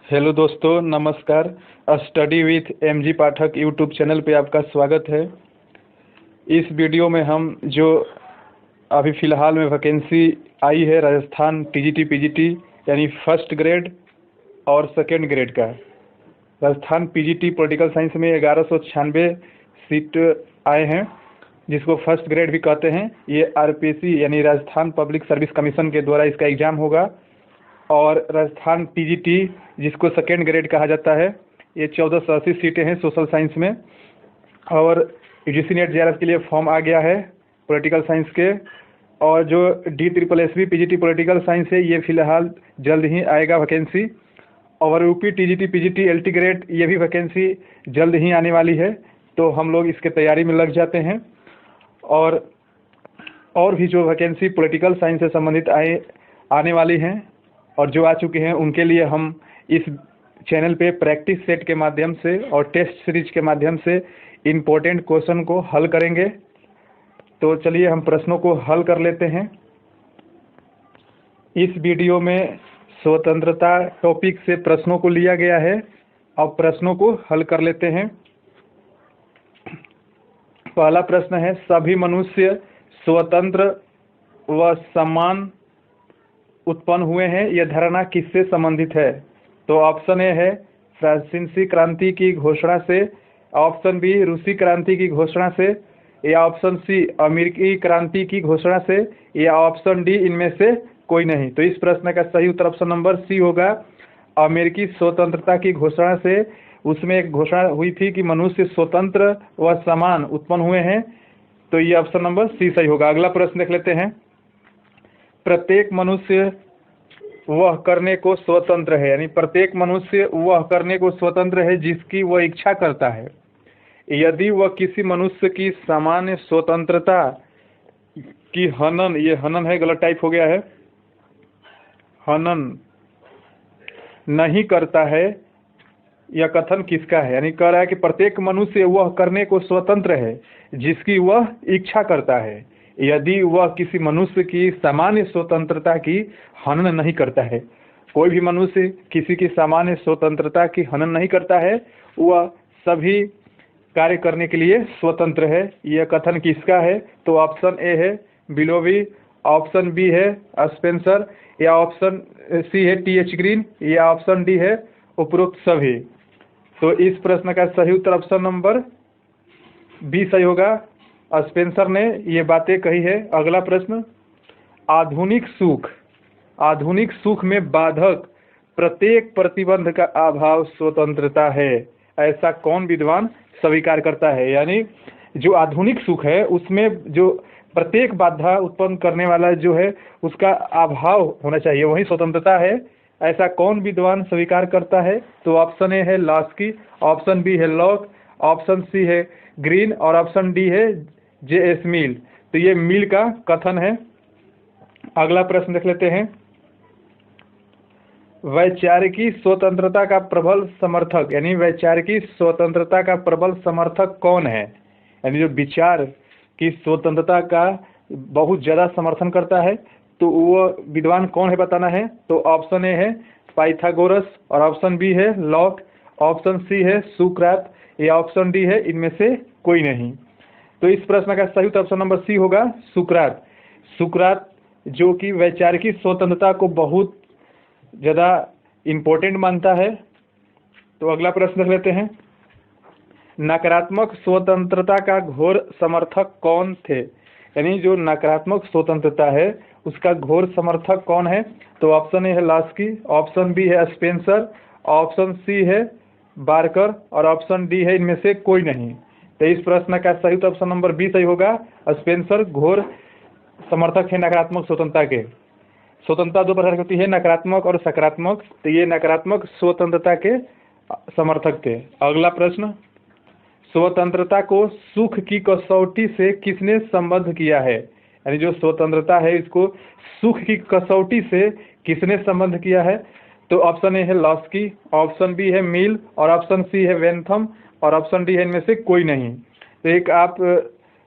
Hello दोस्तों, नमस्कार। Study with MG Pathak YouTube channel पे आपका स्वागत है। इस वीडियो में हम जो अभी फ़िलहाल में वैकेंसी आई है राजस्थान टीजीटी पीजीटी यानी फर्स्ट ग्रेड और सेकेंड ग्रेड का। राजस्थान पीजीटी पॉलिटिकल साइंस में 1196 सीट आए हैं, जिसको फर्स्ट ग्रेड भी कहते हैं। ये आरपीएससी यानी राजस्थान पब्लिक सर्विस कमीशन के द्वारा इसका एग्ज़ाम होगा। और राजस्थान टीजीटी जिसको सेकेंड ग्रेड कहा जाता है, ये 1480 सीटें हैं सोशल साइंस में। और यूजीसी नेट जेआरएफ के लिए फॉर्म आ गया है पॉलिटिकल साइंस के। और जो DSSB पीजीटी पॉलिटिकल साइंस है, ये फ़िलहाल जल्द ही आएगा वैकेंसी। और UP TGT PGT LT grade, ये भी वैकेंसी जल्द ही आने वाली है, तो हम लोग इसके तैयारी में लग जाते हैं। और भी जो वैकेंसी पॉलिटिकल साइंस से संबंधित आने वाली हैं और जो आ चुके हैं, उनके लिए हम इस चैनल पे प्रैक्टिस सेट के माध्यम से और टेस्ट सीरीज के माध्यम से इम्पोर्टेंट क्वेश्चन को हल करेंगे। तो चलिए हम प्रश्नों को हल कर लेते हैं। इस वीडियो में स्वतंत्रता टॉपिक से प्रश्नों को लिया गया है। अब प्रश्नों को हल कर लेते हैं। पहला प्रश्न है, सभी मनुष्य स्वतंत्र व समान उत्पन्न हुए हैं, यह धारणा किससे संबंधित है? तो ऑप्शन ए है फ्रांसीसी क्रांति की घोषणा से, ऑप्शन बी रूसी क्रांति की घोषणा से, या ऑप्शन सी अमेरिकी क्रांति की घोषणा से, या ऑप्शन डी इनमें से कोई नहीं। तो इस प्रश्न का सही उत्तर ऑप्शन नंबर सी होगा, अमेरिकी स्वतंत्रता की घोषणा से। उसमें एक घोषणा हुई थी कि मनुष्य स्वतंत्र व समान उत्पन्न हुए हैं, तो ये ऑप्शन नंबर सी सही होगा। अगला प्रश्न देख लेते हैं। प्रत्येक मनुष्य वह करने को स्वतंत्र है, यानी प्रत्येक मनुष्य वह करने को स्वतंत्र है जिसकी वह इच्छा करता है। यदि वह किसी मनुष्य की सामान्य स्वतंत्रता की हनन, ये हनन है, गलत टाइप हो गया है, हनन नहीं करता है, यह कथन किसका है? यानी कह रहा है कि प्रत्येक मनुष्य वह करने को स्वतंत्र है जिसकी वह इच्छा करता है, यदि वह किसी मनुष्य की सामान्य स्वतंत्रता की हनन नहीं करता है। कोई भी मनुष्य किसी की सामान्य स्वतंत्रता की हनन नहीं करता है, वह सभी कार्य करने के लिए स्वतंत्र है। यह कथन किसका है? तो ऑप्शन ए है बिलोवी, ऑप्शन बी है स्पेंसर, या ऑप्शन सी है TH ग्रीन, या ऑप्शन डी है उपरोक्त सभी। तो इस प्रश्न का सही उत्तर ऑप्शन नंबर बी सही होगा, स्पेंसर ने ये बातें कही है। अगला प्रश्न, आधुनिक सुख में बाधक प्रत्येक प्रतिबंध का अभाव स्वतंत्रता है, ऐसा कौन विद्वान स्वीकार करता है? यानी जो आधुनिक सुख है उसमें जो प्रत्येक बाधा उत्पन्न करने वाला जो है उसका अभाव होना चाहिए, वही स्वतंत्रता है, ऐसा कौन विद्वान स्वीकार करता है? तो ऑप्शन ए है लॉस्की, ऑप्शन बी है लॉक, ऑप्शन सी है ग्रीन, और ऑप्शन डी है JS मिल। तो ये मिल का कथन है। अगला प्रश्न देख लेते हैं। वैचारिकी स्वतंत्रता का प्रबल समर्थक, यानी वैचारिकी स्वतंत्रता का प्रबल समर्थक कौन है? यानी जो विचार की स्वतंत्रता का बहुत ज़्यादा समर्थन करता है, तो वो विद्वान कौन है बताना है। तो ऑप्शन ए है पाइथागोरस, और ऑप्शन बी है लॉक, ऑप्शन सी है सुकरात, या ऑप्शन डी है इनमें से कोई नहीं। तो इस प्रश्न का सही उत्तर ऑप्शन नंबर सी होगा, सुकरात। सुकरात जो कि वैचारिकी स्वतंत्रता को बहुत ज़्यादा इम्पोर्टेंट मानता है। तो अगला प्रश्न देख लेते हैं। नकारात्मक स्वतंत्रता का घोर समर्थक कौन थे? यानी जो नकारात्मक स्वतंत्रता है उसका घोर समर्थक कौन है? तो ऑप्शन ए है लॉस्की, ऑप्शन बी है स्पेंसर, ऑप्शन सी है बार्कर, और ऑप्शन डी है इनमें से कोई नहीं। तो इस प्रश्न का सही उत्तर ऑप्शन नंबर बी सही होगा, स्पेंसर घोर समर्थक है नकारात्मक स्वतंत्रता के। स्वतंत्रता दो प्रकार की होती है, नकारात्मक और सकारात्मक, तो ये नकारात्मक स्वतंत्रता के समर्थक थे। अगला प्रश्न, स्वतंत्रता को सुख की कसौटी से किसने संबद्ध किया है? यानी जो स्वतंत्रता है इसको सुख की कसौटी से किसने संबद्ध किया है? तो ऑप्शन ए है लॉस्की, ऑप्शन बी है मिल, और ऑप्शन सी है वेंथम, और ऑप्शन डी है इनमें से कोई नहीं। तो एक आप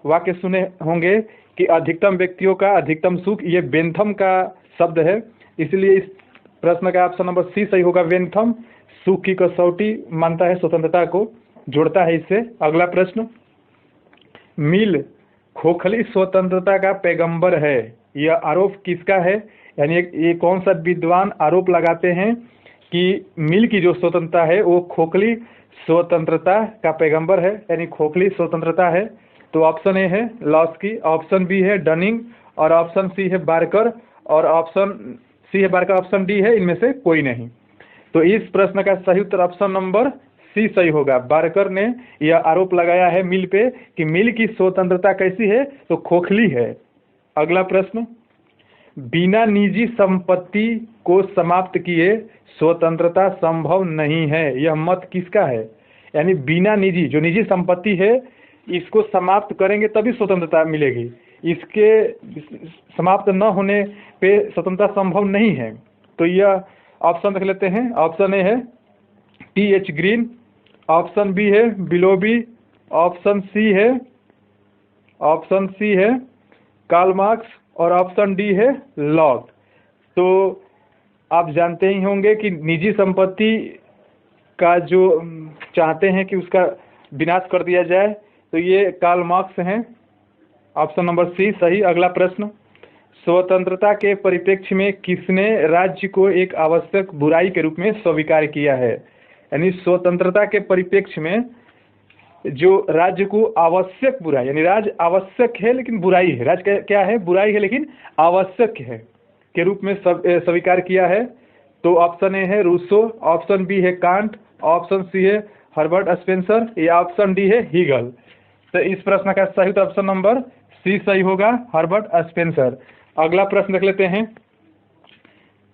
वाक्य सुने होंगे कि अधिकतम व्यक्तियों का अधिकतम सुख, ये बेंथम का शब्द है, इसलिए इस प्रश्न का ऑप्शन नंबर सी सही होगा। वेनथम सुख की कसौटी मानता है, स्वतंत्रता को जोड़ता है इससे। अगला प्रश्न, मिल खोखली स्वतंत्रता का पैगंबर है, यह आरोप किसका है? यानी ये कौन सा विद्वान आरोप लगाते हैं कि मिल की जो स्वतंत्रता है वो खोखली स्वतंत्रता का पैगंबर है, यानी खोखली स्वतंत्रता है। तो ऑप्शन ए है लॉस्की, ऑप्शन बी है डनिंग, और ऑप्शन सी है बार्कर, और ऑप्शन सी है बार्कर, ऑप्शन डी है इनमें से कोई नहीं। तो इस प्रश्न का सही उत्तर ऑप्शन नंबर सी सही होगा। बार्कर ने यह आरोप लगाया है मिल पे कि मिल की स्वतंत्रता कैसी है, तो खोखली है। अगला प्रश्न, बिना निजी संपत्ति को समाप्त किए स्वतंत्रता संभव नहीं है, यह मत किसका है? यानी बिना निजी, जो निजी संपत्ति है इसको समाप्त करेंगे तभी स्वतंत्रता मिलेगी, इसके समाप्त न होने पे स्वतंत्रता संभव नहीं है। तो यह ऑप्शन देख लेते हैं। ऑप्शन ए है टी.एच. ग्रीन, ऑप्शन बी है बिलोबी, ऑप्शन सी है कार्ल मार्क्स, और ऑप्शन डी है लॉक। तो आप जानते ही होंगे कि निजी संपत्ति का जो चाहते हैं कि उसका विनाश कर दिया जाए, तो ये कार्ल मार्क्स हैं। ऑप्शन नंबर सी सही। अगला प्रश्न, स्वतंत्रता के परिप्रेक्ष्य में किसने राज्य को एक आवश्यक बुराई के रूप में स्वीकार किया है? यानी स्वतंत्रता के परिप्रेक्ष्य में जो राज्य को आवश्यक बुराई, यानी राज्य आवश्यक है लेकिन बुराई है, राज्य क्या है? बुराई है लेकिन आवश्यक है के रूप में स्वीकार किया है। तो ऑप्शन ए है रूसो, ऑप्शन बी है कांट, ऑप्शन सी है हर्बर्ट स्पेंसर, या ऑप्शन डी है हीगल। तो इस प्रश्न का सही उत्तर ऑप्शन नंबर सी सही होगा, हर्बर्ट स्पेंसर। अगला प्रश्न देख लेते हैं,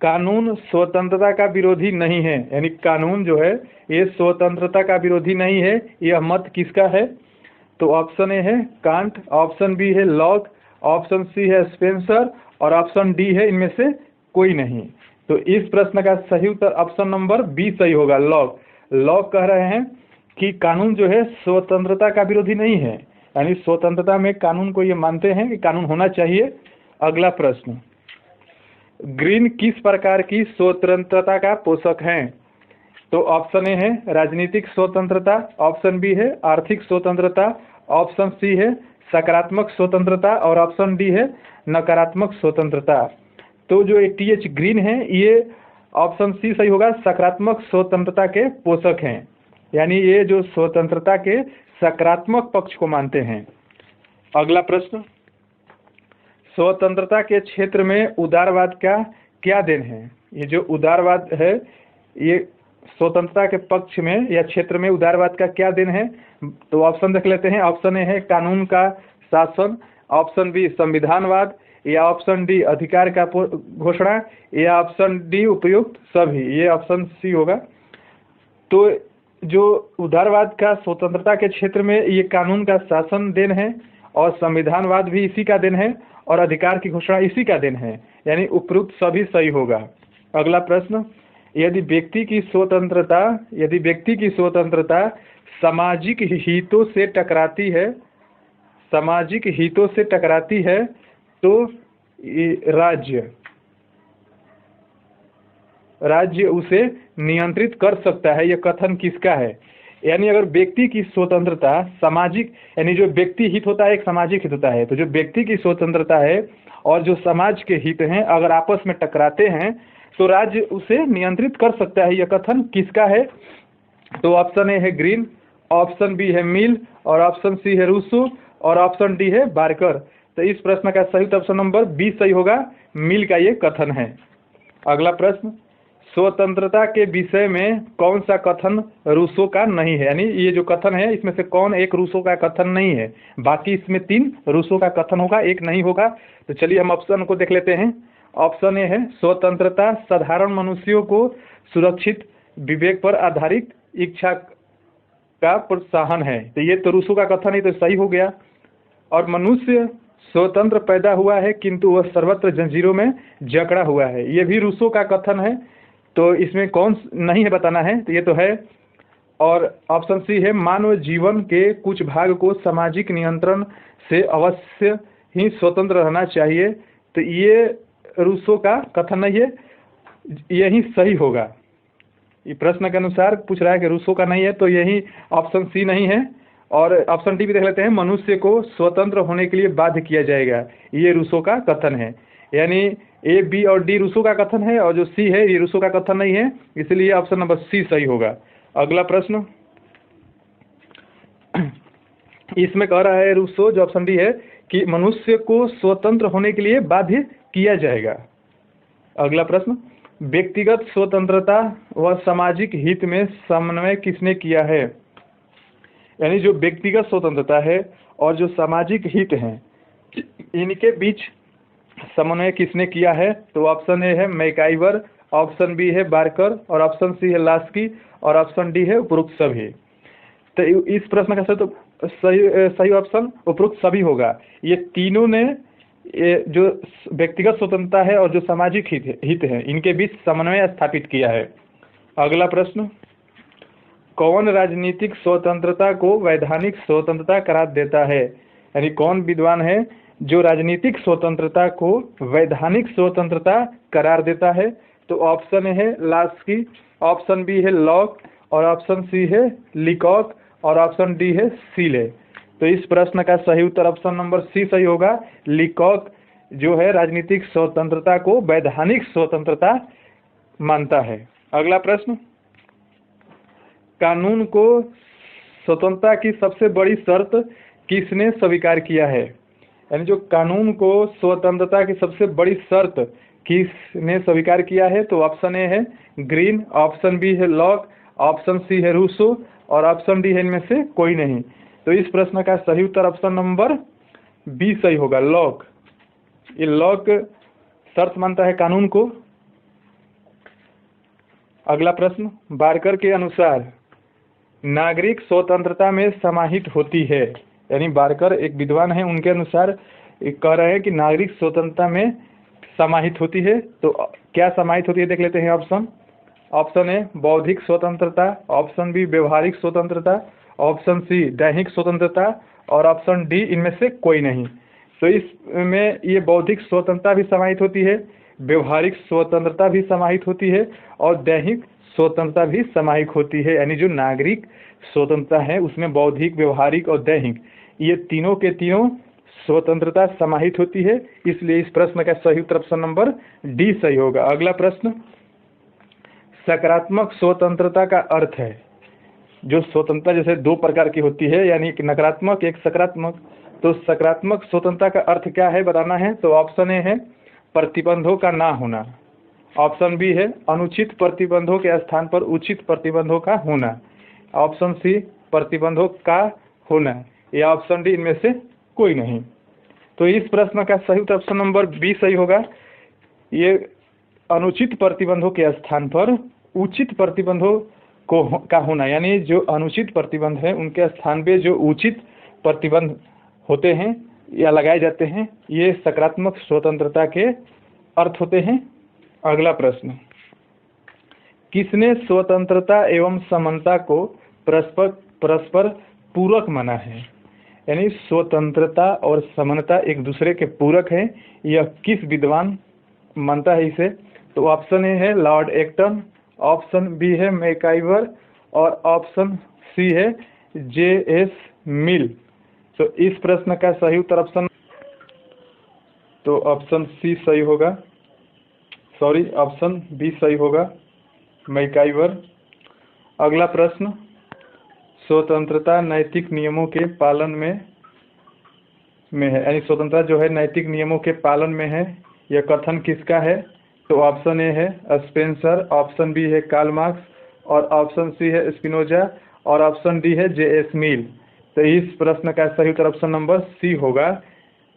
कानून स्वतंत्रता का विरोधी नहीं है, यानी कानून जो है ये स्वतंत्रता का विरोधी नहीं है, यह मत किसका है? तो ऑप्शन ए है कांट, ऑप्शन बी है लॉक, ऑप्शन सी है स्पेंसर, और ऑप्शन डी है इनमें से कोई नहीं। तो इस प्रश्न का सही उत्तर ऑप्शन नंबर बी सही होगा, लॉक। लॉक कह रहे हैं कि कानून जो है स्वतंत्रता का विरोधी नहीं है, यानी स्वतंत्रता में कानून को ये मानते हैं कि कानून होना चाहिए। अगला प्रश्न, ग्रीन किस प्रकार की स्वतंत्रता का पोषक हैं? तो ऑप्शन ए है राजनीतिक स्वतंत्रता, ऑप्शन बी है आर्थिक स्वतंत्रता, ऑप्शन सी है सकारात्मक स्वतंत्रता, और ऑप्शन डी है नकारात्मक स्वतंत्रता। तो जो टी.एच. ग्रीन है ये ऑप्शन सी सही होगा, सकारात्मक स्वतंत्रता के पोषक हैं, यानी ये जो स्वतंत्रता के सकारात्मक पक्ष को मानते हैं। अगला प्रश्न, स्वतंत्रता के क्षेत्र में उदारवाद का क्या देन है? ये जो उदारवाद है ये स्वतंत्रता के पक्ष में या क्षेत्र में उदारवाद का क्या देन है? तो ऑप्शन देख लेते हैं। ऑप्शन ए है कानून का शासन, ऑप्शन बी संविधानवाद, या ऑप्शन डी अधिकार का घोषणा, या ऑप्शन डी उपयुक्त सभी। ये ऑप्शन सी होगा। तो जो उदारवाद का स्वतंत्रता के क्षेत्र में ये कानून का शासन देन है, और संविधानवाद भी इसी का देन है, और अधिकार की घोषणा इसी का देन है, यानी उपयुक्त सभी सही होगा। अगला प्रश्न, यदि व्यक्ति की स्वतंत्रता सामाजिक हितों से टकराती है तो राज्य उसे नियंत्रित कर सकता है, यह कथन किसका है? यानी अगर व्यक्ति की स्वतंत्रता सामाजिक, यानी जो व्यक्ति हित होता है एक सामाजिक हित होता है, तो जो व्यक्ति की स्वतंत्रता है और जो समाज के हित हैं अगर आपस में टकराते हैं तो राज्य उसे नियंत्रित कर सकता है, यह कथन किसका है? तो ऑप्शन ए है ग्रीन, ऑप्शन बी है मिल, और ऑप्शन सी है रूसो, और ऑप्शन डी है बार्कर। तो इस प्रश्न का सही ऑप्शन नंबर बी सही होगा, मिल का ये कथन है। अगला प्रश्न, स्वतंत्रता के विषय में कौन सा कथन रूसो का नहीं है? यानी ये जो कथन है इसमें से कौन एक रूसो का कथन नहीं है? बाकी इसमें 3 रूसो का कथन होगा, एक नहीं होगा। तो चलिए हम ऑप्शन को देख लेते हैं। ऑप्शन ए है स्वतंत्रता साधारण मनुष्यों को सुरक्षित विवेक पर आधारित इच्छा का प्रोत्साहन है, तो ये तो रूसो का कथन ही तो सही हो गया। और मनुष्य स्वतंत्र पैदा हुआ है किंतु वह सर्वत्र जंजीरों में जकड़ा हुआ है, ये भी रूसो का कथन है। तो इसमें कौन नहीं है बताना है, तो ये तो है। और ऑप्शन सी है मानव जीवन के कुछ भाग को सामाजिक नियंत्रण से अवश्य ही स्वतंत्र रहना चाहिए, तो ये रूसो का कथन नहीं है। यही सही होगा। ये प्रश्न के अनुसार पूछ रहा है कि रूसो का नहीं है, तो यही ऑप्शन सी नहीं है। और ऑप्शन डी भी देख लेते हैं, मनुष्य को स्वतंत्र होने के लिए बाध्य किया जाएगा, ये रूसो का कथन है। यानी ए, बी और डी रूसो का कथन है, और जो सी है ये रूसो का कथन नहीं है, इसलिए ऑप्शन नंबर सी सही होगा। अगला प्रश्न, इसमें कह रहा है रूसो, जो ऑप्शन डी है, कि मनुष्य को स्वतंत्र होने के लिए बाध्य किया जाएगा। अगला प्रश्न, व्यक्तिगत स्वतंत्रता व सामाजिक हित में समन्वय किसने किया है? यानी जो व्यक्तिगत स्वतंत्रता है और जो सामाजिक हित है, इनके बीच समन्वय किसने किया है? तो ऑप्शन ए है मैकाइवर, ऑप्शन बी है बार्कर, और ऑप्शन सी है लास्की, और ऑप्शन डी है उपरोक्त सभी। तो इस प्रश्न का तो सही ऑप्शन उपरोक्त सभी होगा। ये तीनों ने जो व्यक्तिगत स्वतंत्रता है और जो सामाजिक हित है, इनके बीच समन्वय स्थापित किया है। अगला प्रश्न, कौन राजनीतिक स्वतंत्रता को वैधानिक स्वतंत्रता करार देता है? यानी कौन विद्वान है जो राजनीतिक स्वतंत्रता को वैधानिक स्वतंत्रता करार देता है? तो ऑप्शन ए है लास्की, ऑप्शन बी है लॉक, और ऑप्शन सी है लिकॉक, और ऑप्शन डी है सीले। तो इस प्रश्न का सही उत्तर ऑप्शन नंबर सी सही होगा। लिकॉक जो है राजनीतिक स्वतंत्रता को वैधानिक स्वतंत्रता मानता है। अगला प्रश्न, कानून को स्वतंत्रता की सबसे बड़ी शर्त किसने स्वीकार किया है? यानी जो कानून को स्वतंत्रता की सबसे बड़ी शर्त किसने स्वीकार किया है? तो ऑप्शन ए है ग्रीन, ऑप्शन बी है लॉक, ऑप्शन सी है रूसो, और ऑप्शन डी है इनमें से कोई नहीं। तो इस प्रश्न का सही उत्तर ऑप्शन नंबर बी सही होगा, लॉक। ये लॉक शर्त मानता है कानून को। अगला प्रश्न, बार्कर के अनुसार नागरिक स्वतंत्रता में समाहित होती है। यानी बार्कर एक विद्वान है, उनके अनुसार कह रहे हैं कि नागरिक स्वतंत्रता में समाहित होती है। तो क्या समाहित होती है देख लेते हैं ऑप्शन। ऑप्शन ए बौद्धिक स्वतंत्रता, ऑप्शन बी व्यवहारिक स्वतंत्रता, ऑप्शन सी दैहिक स्वतंत्रता, और ऑप्शन डी इनमें से कोई नहीं। तो इसमें ये बौद्धिक स्वतंत्रता भी समाहित होती है, व्यवहारिक स्वतंत्रता भी समाहित होती है, और दैहिक स्वतंत्रता भी समाहित होती है। यानी जो नागरिक स्वतंत्रता है उसमें बौद्धिक, व्यवहारिक और दैहिक, ये तीनों के तीनों स्वतंत्रता समाहित होती है। इसलिए इस प्रश्न का सही उत्तर ऑप्शन नंबर डी सही होगा। अगला प्रश्न, सकारात्मक स्वतंत्रता का अर्थ है। जो स्वतंत्रता जैसे दो प्रकार की होती है, यानी एक नकारात्मक एक सकारात्मक। तो सकारात्मक स्वतंत्रता का अर्थ क्या है बताना है। तो ऑप्शन ए है प्रतिबंधों का ना होना, ऑप्शन बी है अनुचित प्रतिबंधों के स्थान पर उचित प्रतिबंधों का होना, ऑप्शन सी प्रतिबंधों का होना, या ऑप्शन डी इनमें से कोई नहीं। तो इस प्रश्न का सही उत्तर ऑप्शन नंबर बी सही होगा। ये अनुचित प्रतिबंधों के स्थान पर उचित प्रतिबंधों का होना, यानी जो अनुचित प्रतिबंध है उनके स्थान पे जो उचित प्रतिबंध होते हैं या लगाए जाते हैं, ये सकारात्मक स्वतंत्रता के अर्थ होते हैं। अगला प्रश्न, किसने स्वतंत्रता एवं समानता को परस्पर पूरक माना है? यानी स्वतंत्रता और समानता एक दूसरे के पूरक हैं, यह किस विद्वान मानता है इसे? तो ऑप्शन ए है लॉर्ड एक्टन, ऑप्शन बी है मैकाइवर, और ऑप्शन सी है जे.एस. मिल। तो इस प्रश्न का सही उत्तर ऑप्शन सी सही होगा, ऑप्शन बी सही होगा, मैकाइवर। अगला प्रश्न, स्वतंत्रता नैतिक नियमों के पालन में है, यानी स्वतंत्रता जो है नैतिक नियमों के पालन में है, यह कथन किसका है? तो ऑप्शन ए है स्पेंसर, ऑप्शन बी है कार्ल मार्क्स, और ऑप्शन सी है स्पिनोजा, और ऑप्शन डी है जे.एस. मिल। तो इस प्रश्न का सही उत्तर ऑप्शन नंबर सी होगा।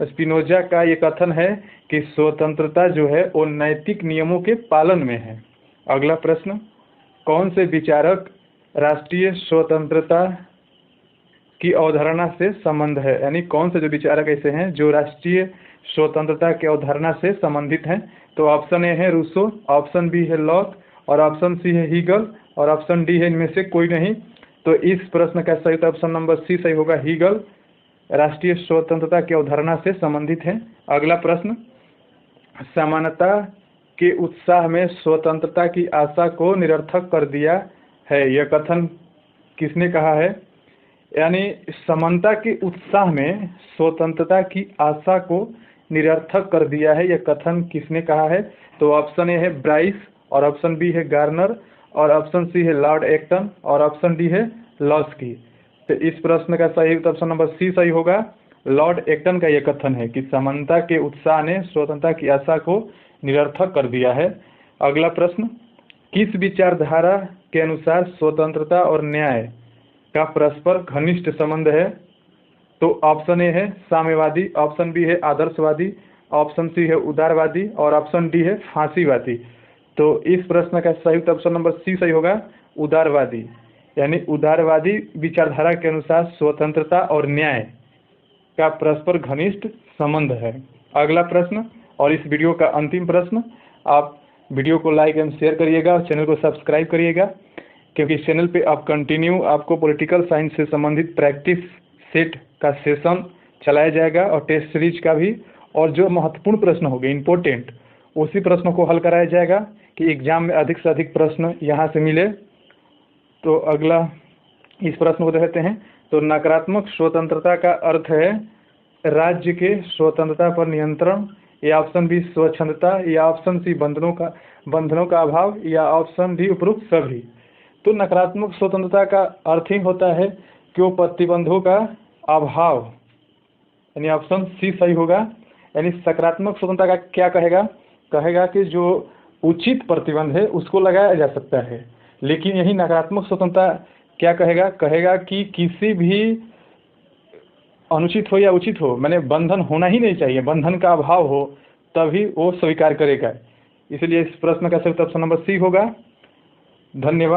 स्पिनोजा का ये कथन है कि स्वतंत्रता जो है वो नैतिक नियमों के पालन में है। अगला प्रश्न, कौन से विचारक राष्ट्रीय स्वतंत्रता की अवधारणा से संबंध है? यानी कौन से जो विचारक ऐसे हैं जो राष्ट्रीय स्वतंत्रता की अवधारणा से संबंधित हैं? तो ऑप्शन ए है रूसो, ऑप्शन बी है लॉक, और ऑप्शन सी है हीगल, और ऑप्शन डी है इनमें से कोई नहीं। तो इस प्रश्न का सही ऑप्शन नंबर सी सही होगा, हीगल राष्ट्रीय स्वतंत्रता की अवधारणा से संबंधित है। अगला प्रश्न, समानता के उत्साह में स्वतंत्रता की आशा को निरर्थक कर दिया है। यह कथन किसने कहा है? यानी समानता के उत्साह में स्वतंत्रता की आशा को निरर्थक कर दिया है, यह कथन किसने कहा है? तो ऑप्शन ए है ब्राइस, और ऑप्शन बी है गार्नर, और ऑप्शन सी है लॉर्ड एक्टन, और ऑप्शन डी है लॉस्की। तो इस प्रश्न का सही उत्तर ऑप्शन नंबर सी सही होगा। लॉर्ड एक्टन का यह कथन है कि समानता के उत्साह ने स्वतंत्रता की आशा को निरर्थक कर दिया है। अगला प्रश्न, किस विचारधारा के अनुसार स्वतंत्रता और न्याय का परस्पर घनिष्ठ संबंध है? तो ऑप्शन ए है साम्यवादी, ऑप्शन बी है आदर्शवादी, ऑप्शन सी है उदारवादी, और ऑप्शन डी है फांसीवादी। तो इस प्रश्न का सही उत्तर ऑप्शन नंबर सी सही होगा, उदारवादी। यानी उदारवादी विचारधारा के अनुसार स्वतंत्रता और न्याय का परस्पर घनिष्ठ संबंध है। अगला प्रश्न और इस वीडियो का अंतिम प्रश्न, आप वीडियो को लाइक एंड शेयर करिएगा और चैनल को सब्सक्राइब करिएगा, क्योंकि इस चैनल पे आप कंटिन्यू आपको पॉलिटिकल साइंस से संबंधित प्रैक्टिस सेट का सेशन चलाया जाएगा और टेस्ट सीरीज का भी, और जो महत्वपूर्ण प्रश्न होंगे इम्पोर्टेंट उसी प्रश्नों को हल कराया जाएगा कि एग्जाम में अधिक से अधिक प्रश्न यहाँ से मिले। तो अगला इस प्रश्न को देखते हैं। तो नकारात्मक स्वतंत्रता का अर्थ है राज्य के स्वतंत्रता पर नियंत्रण, या ऑप्शन बी स्वच्छंदता, या ऑप्शन सी बंधनों का अभाव, या ऑप्शन डी उपरोक्त सभी। तो नकारात्मक स्वतंत्रता का अर्थ ही होता है कि वो प्रतिबंधों का अभाव, यानी ऑप्शन सी सही होगा। यानी सकारात्मक स्वतंत्रता का क्या कहेगा? कहेगा कि जो उचित प्रतिबंध है उसको लगाया जा सकता है, लेकिन यही नकारात्मक स्वतंत्रता क्या कहेगा? कहेगा कि किसी भी अनुचित हो या उचित हो, मैंने बंधन होना ही नहीं चाहिए, बंधन का अभाव हो तभी वो स्वीकार करेगा। इसलिए इस प्रश्न का सही उत्तर ऑप्शन नंबर सी होगा। धन्यवाद।